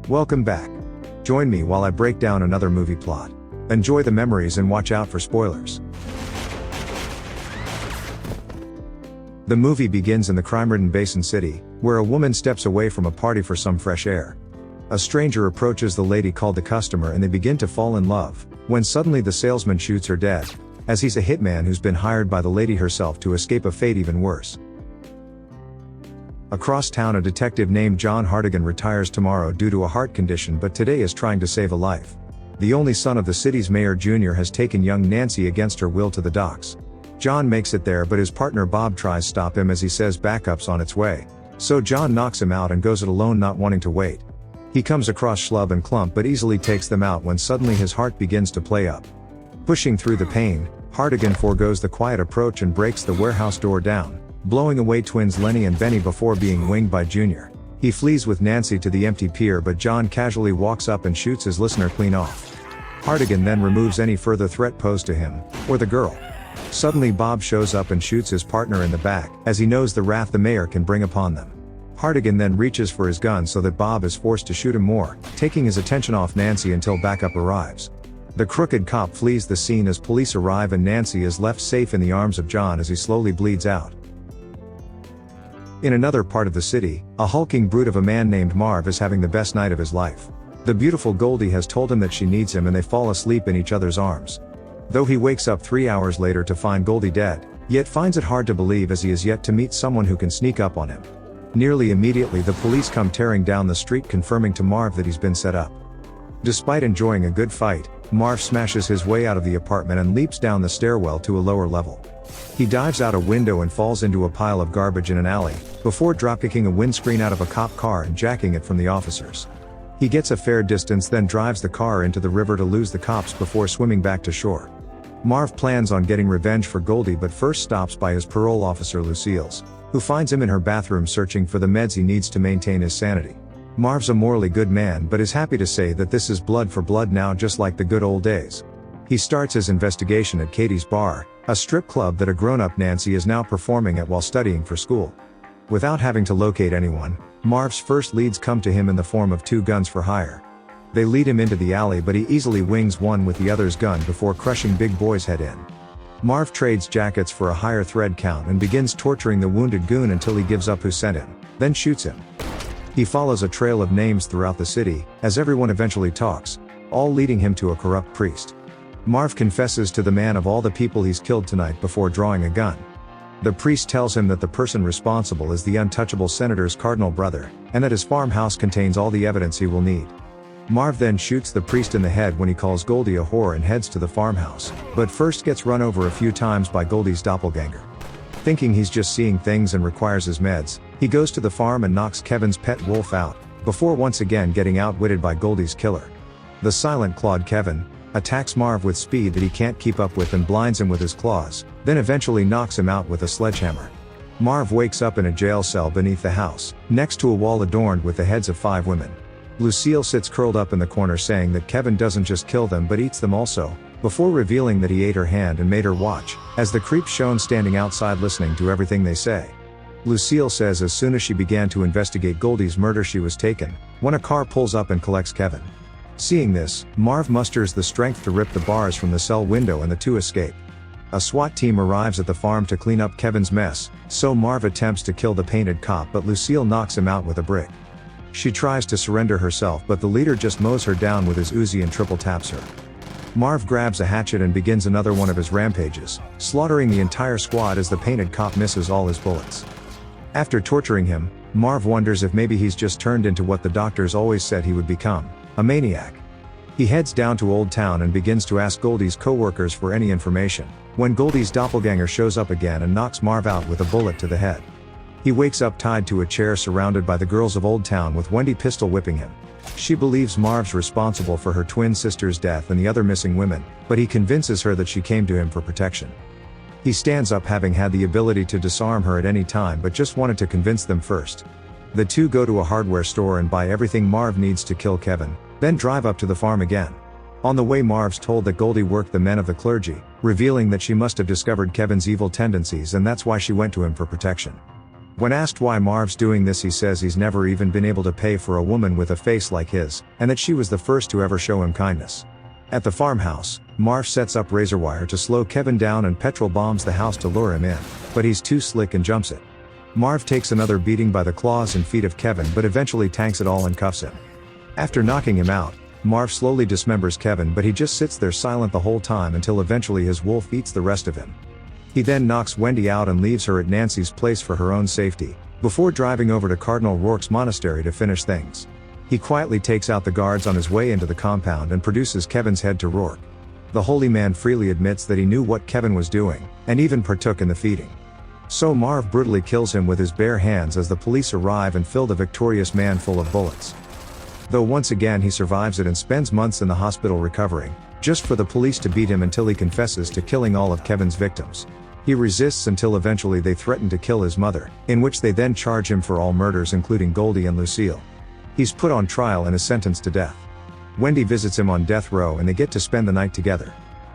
Welcome back. Join me while I break down another movie plot. Enjoy the memories and watch out for spoilers. The movie begins in the crime-ridden Basin City, where a woman steps away from a party for some fresh air. A stranger approaches the lady called the customer and they begin to fall in love, when suddenly the salesman shoots her dead, as he's a hitman who's been hired by the lady herself to escape a fate even worse. Across town, a detective named John Hartigan retires tomorrow due to a heart condition, but today is trying to save a life. The only son of the city's mayor Jr. has taken young Nancy against her will to the docks. John makes it there, but his partner Bob tries to stop him as he says backup's on its way. So John knocks him out and goes it alone, not wanting to wait. He comes across Schlub and Klump but easily takes them out when suddenly his heart begins to play up. Pushing through the pain, Hartigan forgoes the quiet approach and breaks the warehouse door down, blowing away twins Lenny and Benny before being winged by Junior. He flees with Nancy to the empty pier, but John casually walks up and shoots his listener clean off. Hartigan then removes any further threat posed to him, or the girl. Suddenly Bob shows up and shoots his partner in the back, as he knows the wrath the mayor can bring upon them. Hartigan then reaches for his gun so that Bob is forced to shoot him more, taking his attention off Nancy until backup arrives. The crooked cop flees the scene as police arrive and Nancy is left safe in the arms of John as he slowly bleeds out. In another part of the city, a hulking brute of a man named Marv is having the best night of his life. The beautiful Goldie has told him that she needs him and they fall asleep in each other's arms. Though he wakes up 3 hours later to find Goldie dead, yet finds it hard to believe as he is yet to meet someone who can sneak up on him. Nearly immediately the police come tearing down the street, confirming to Marv that he's been set up. Despite enjoying a good fight, Marv smashes his way out of the apartment and leaps down the stairwell to a lower level. He dives out a window and falls into a pile of garbage in an alley, before dropkicking a windscreen out of a cop car and jacking it from the officers. He gets a fair distance, then drives the car into the river to lose the cops before swimming back to shore. Marv plans on getting revenge for Goldie, but first stops by his parole officer Lucille's, who finds him in her bathroom searching for the meds he needs to maintain his sanity. Marv's a morally good man but is happy to say that this is blood for blood now, just like the good old days. He starts his investigation at Katie's Bar, a strip club that a grown-up Nancy is now performing at while studying for school. Without having to locate anyone, Marv's first leads come to him in the form of 2 guns for hire. They lead him into the alley, but he easily wings one with the other's gun before crushing Big Boy's head in. Marv trades jackets for a higher thread count and begins torturing the wounded goon until he gives up who sent him, then shoots him. He follows a trail of names throughout the city, as everyone eventually talks, all leading him to a corrupt priest. Marv confesses to the man of all the people he's killed tonight before drawing a gun. The priest tells him that the person responsible is the untouchable senator's cardinal brother, and that his farmhouse contains all the evidence he will need. Marv then shoots the priest in the head when he calls Goldie a whore and heads to the farmhouse, but first gets run over a few times by Goldie's doppelganger. Thinking he's just seeing things and requires his meds, he goes to the farm and knocks Kevin's pet wolf out, before once again getting outwitted by Goldie's killer. The silent-clawed Kevin attacks Marv with speed that he can't keep up with and blinds him with his claws, then eventually knocks him out with a sledgehammer. Marv wakes up in a jail cell beneath the house, next to a wall adorned with the heads of 5 women. Lucille sits curled up in the corner saying that Kevin doesn't just kill them but eats them also, before revealing that he ate her hand and made her watch, as the creep's shown standing outside listening to everything they say. Lucille says as soon as she began to investigate Goldie's murder she was taken, when a car pulls up and collects Kevin. Seeing this, Marv musters the strength to rip the bars from the cell window and the 2 escape. A SWAT team arrives at the farm to clean up Kevin's mess, so Marv attempts to kill the painted cop but Lucille knocks him out with a brick. She tries to surrender herself but the leader just mows her down with his Uzi and triple taps her. Marv grabs a hatchet and begins another one of his rampages, slaughtering the entire squad as the painted cop misses all his bullets. After torturing him, Marv wonders if maybe he's just turned into what the doctors always said he would become, a maniac. He heads down to Old Town and begins to ask Goldie's co-workers for any information, when Goldie's doppelganger shows up again and knocks Marv out with a bullet to the head. He wakes up tied to a chair surrounded by the girls of Old Town with Wendy pistol whipping him. She believes Marv's responsible for her twin sister's death and the other missing women, but he convinces her that she came to him for protection. He stands up having had the ability to disarm her at any time but just wanted to convince them first. The 2 go to a hardware store and buy everything Marv needs to kill Kevin, then drive up to the farm again. On the way Marv's told that Goldie worked the men of the clergy, revealing that she must have discovered Kevin's evil tendencies and that's why she went to him for protection. When asked why Marv's doing this, he says he's never even been able to pay for a woman with a face like his, and that she was the first to ever show him kindness. At the farmhouse, Marv sets up razor wire to slow Kevin down and petrol bombs the house to lure him in, but he's too slick and jumps it. Marv takes another beating by the claws and feet of Kevin but eventually tanks it all and cuffs him. After knocking him out, Marv slowly dismembers Kevin, but he just sits there silent the whole time until eventually his wolf eats the rest of him. He then knocks Wendy out and leaves her at Nancy's place for her own safety, before driving over to Cardinal Roark's monastery to finish things. He quietly takes out the guards on his way into the compound and produces Kevin's head to Roark. The holy man freely admits that he knew what Kevin was doing, and even partook in the feeding. So Marv brutally kills him with his bare hands as the police arrive and fill the victorious man full of bullets. Though once again he survives it and spends months in the hospital recovering, just for the police to beat him until he confesses to killing all of Kevin's victims. He resists until eventually they threaten to kill his mother, in which they then charge him for all murders including Goldie and Lucille. He's put on trial and is sentenced to death. Wendy visits him on death row and they get to spend the night together.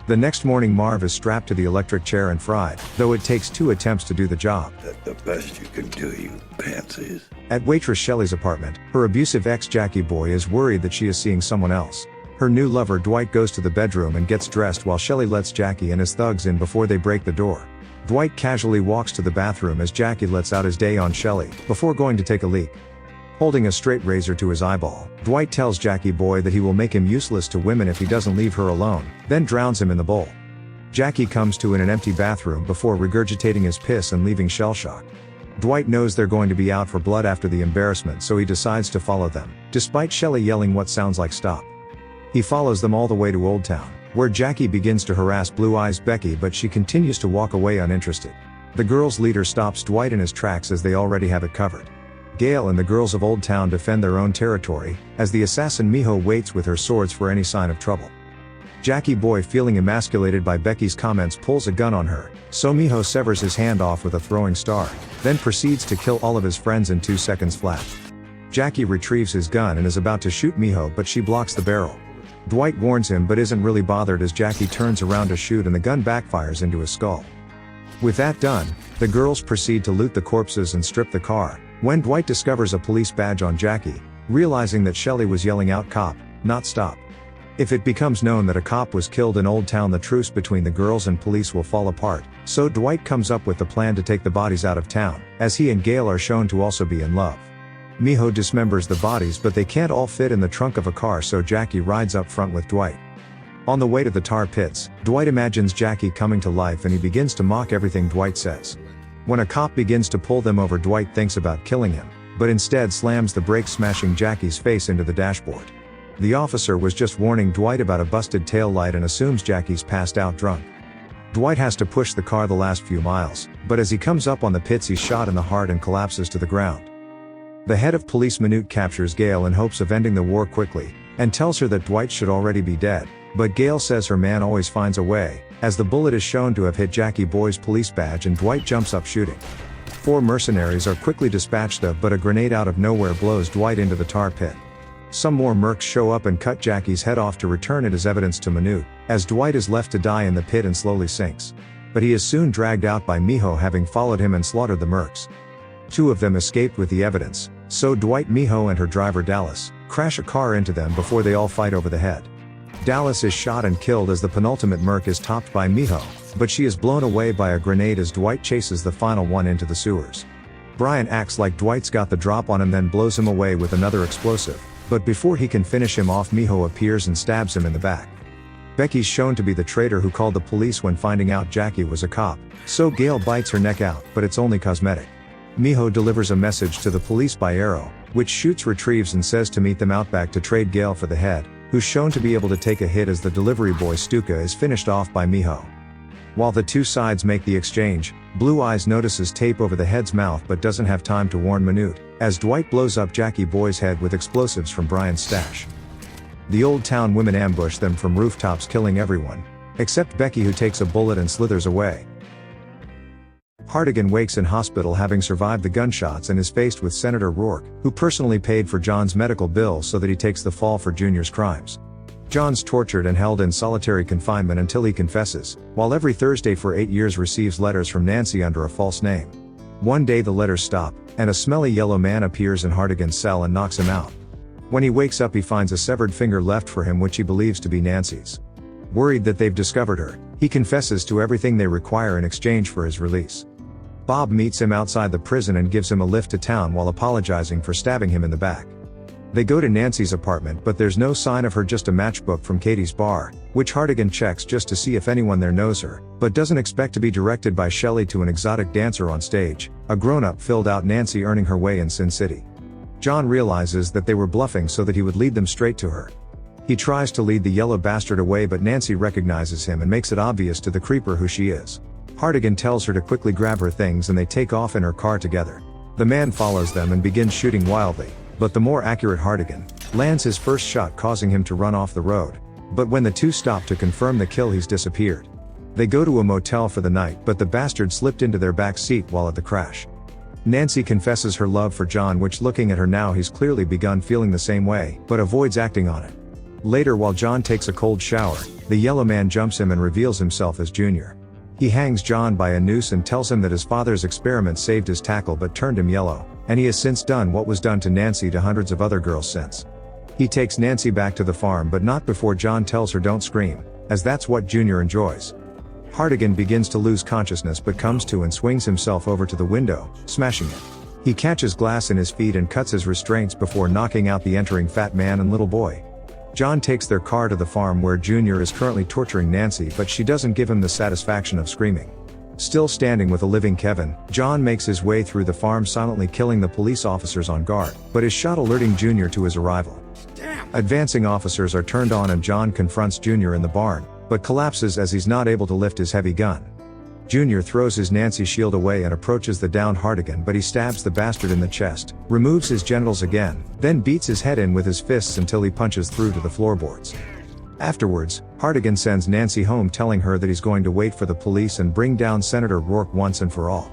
The next morning Marv is strapped to the electric chair and fried, though it takes 2 attempts to do the job. That's the best you can do, you pansies. At waitress Shelley's apartment, her abusive ex Jackie boy is worried that she is seeing someone else. Her new lover Dwight goes to the bedroom and gets dressed while Shelley lets Jackie and his thugs in before they break the door. Dwight casually walks to the bathroom as Jackie lets out his day on Shelley, before going to take a leak. Holding a straight razor to his eyeball, Dwight tells Jackie boy that he will make him useless to women if he doesn't leave her alone, then drowns him in the bowl. Jackie comes to in an empty bathroom before regurgitating his piss and leaving shell-shocked. Dwight knows they're going to be out for blood after the embarrassment, so he decides to follow them, despite Shelley yelling what sounds like stop. He follows them all the way to Old Town, where Jackie begins to harass Blue Eyes Becky, but she continues to walk away uninterested. The girls' leader stops Dwight in his tracks as they already have it covered. Gail and the girls of Old Town defend their own territory, as the assassin Miho waits with her swords for any sign of trouble. Jackie boy, feeling emasculated by Becky's comments, pulls a gun on her, so Miho severs his hand off with a throwing star, then proceeds to kill all of his friends in 2 seconds flat. Jackie retrieves his gun and is about to shoot Miho, but she blocks the barrel. Dwight warns him but isn't really bothered as Jackie turns around to shoot and the gun backfires into his skull. With that done, the girls proceed to loot the corpses and strip the car, when Dwight discovers a police badge on Jackie, realizing that Shelley was yelling out "Cop, not stop." If it becomes known that a cop was killed in Old Town, the truce between the girls and police will fall apart, so Dwight comes up with the plan to take the bodies out of town, as he and Gail are shown to also be in love. Miho dismembers the bodies but they can't all fit in the trunk of a car, so Jackie rides up front with Dwight. On the way to the tar pits, Dwight imagines Jackie coming to life and he begins to mock everything Dwight says. When a cop begins to pull them over, Dwight thinks about killing him, but instead slams the brakes, smashing Jackie's face into the dashboard. The officer was just warning Dwight about a busted tail light and assumes Jackie's passed out drunk. Dwight has to push the car the last few miles, but as he comes up on the pits he's shot in the heart and collapses to the ground. The head of police Manute captures Gail in hopes of ending the war quickly, and tells her that Dwight should already be dead, but Gail says her man always finds a way, as the bullet is shown to have hit Jackie boy's police badge and Dwight jumps up shooting. 4 mercenaries are quickly dispatched of, but a grenade out of nowhere blows Dwight into the tar pit. Some more mercs show up and cut Jackie's head off to return it as evidence to Manute, as Dwight is left to die in the pit and slowly sinks. But he is soon dragged out by Miho, having followed him and slaughtered the mercs. 2 of them escaped with the evidence, so Dwight, Miho and her driver Dallas crash a car into them before they all fight over the head. Dallas is shot and killed as the penultimate merc is topped by Miho, but she is blown away by a grenade as Dwight chases the final one into the sewers. Brian acts like Dwight's got the drop on him, then blows him away with another explosive, but before he can finish him off, Miho appears and stabs him in the back. Becky's shown to be the traitor who called the police when finding out Jackie was a cop, so Gail bites her neck out, but it's only cosmetic. Miho delivers a message to the police by arrow, which Shoots retrieves and says to meet them out back to trade Gail for the head, who's shown to be able to take a hit as the delivery boy Stuka is finished off by Miho. While the 2 sides make the exchange, Blue Eyes notices tape over the head's mouth but doesn't have time to warn Manute, as Dwight blows up Jackie boy's head with explosives from Brian's stash. The Old Town women ambush them from rooftops, killing everyone, except Becky, who takes a bullet and slithers away. Hartigan wakes in hospital having survived the gunshots and is faced with Senator Roark, who personally paid for John's medical bill so that he takes the fall for Junior's crimes. John's tortured and held in solitary confinement until he confesses, while every Thursday for 8 years receives letters from Nancy under a false name. One day the letters stop, and a smelly yellow man appears in Hartigan's cell and knocks him out. When he wakes up he finds a severed finger left for him which he believes to be Nancy's. Worried that they've discovered her, he confesses to everything they require in exchange for his release. Bob meets him outside the prison and gives him a lift to town while apologizing for stabbing him in the back. They go to Nancy's apartment but there's no sign of her, just a matchbook from Katie's bar, which Hartigan checks just to see if anyone there knows her, but doesn't expect to be directed by Shelley to an exotic dancer on stage, a grown-up filled out Nancy earning her way in Sin City. John realizes that they were bluffing so that he would lead them straight to her. He tries to lead the yellow bastard away but Nancy recognizes him and makes it obvious to the creeper who she is. Hartigan tells her to quickly grab her things and they take off in her car together. The man follows them and begins shooting wildly, but the more accurate Hartigan lands his first shot, causing him to run off the road. But when the two stop to confirm the kill, he's disappeared. They go to a motel for the night but the bastard slipped into their back seat while at the crash. Nancy confesses her love for John, which looking at her now he's clearly begun feeling the same way, but avoids acting on it. Later while John takes a cold shower, the yellow man jumps him and reveals himself as Junior. He hangs John by a noose and tells him that his father's experiment saved his tackle but turned him yellow, and he has since done what was done to Nancy to hundreds of other girls since. He takes Nancy back to the farm but not before John tells her don't scream, as that's what Junior enjoys. Hartigan begins to lose consciousness but comes to and swings himself over to the window, smashing it. He catches glass in his feet and cuts his restraints before knocking out the entering fat man and little boy. John takes their car to the farm where Junior is currently torturing Nancy but she doesn't give him the satisfaction of screaming. Still standing with a living Kevin, John makes his way through the farm silently killing the police officers on guard, but is shot alerting Junior to his arrival. Damn. Advancing officers are turned on and John confronts Junior in the barn, but collapses as he's not able to lift his heavy gun. Junior throws his Nancy shield away and approaches the downed Hartigan but he stabs the bastard in the chest, removes his genitals again, then beats his head in with his fists until he punches through to the floorboards. Afterwards, Hartigan sends Nancy home telling her that he's going to wait for the police and bring down Senator Roark once and for all.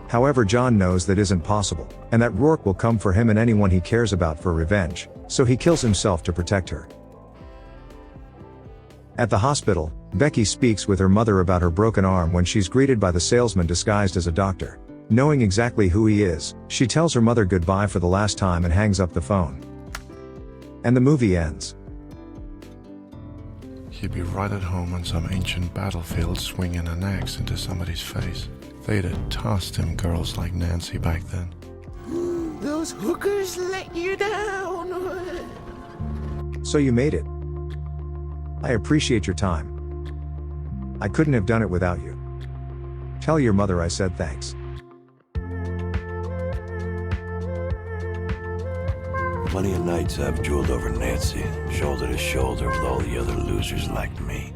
However, John knows that isn't possible, and that Roark will come for him and anyone he cares about for revenge, so he kills himself to protect her. At the hospital, Becky speaks with her mother about her broken arm when she's greeted by the salesman disguised as a doctor. Knowing exactly who he is, she tells her mother goodbye for the last time and hangs up the phone. And the movie ends. He'd be right at home on some ancient battlefield swinging an axe into somebody's face. They'd have tossed him girls like Nancy back then. Those hookers let you down. So you made it. I appreciate your time. I couldn't have done it without you. Tell your mother I said thanks. Plenty of nights I've drooled over Nancy, shoulder to shoulder with all the other losers like me.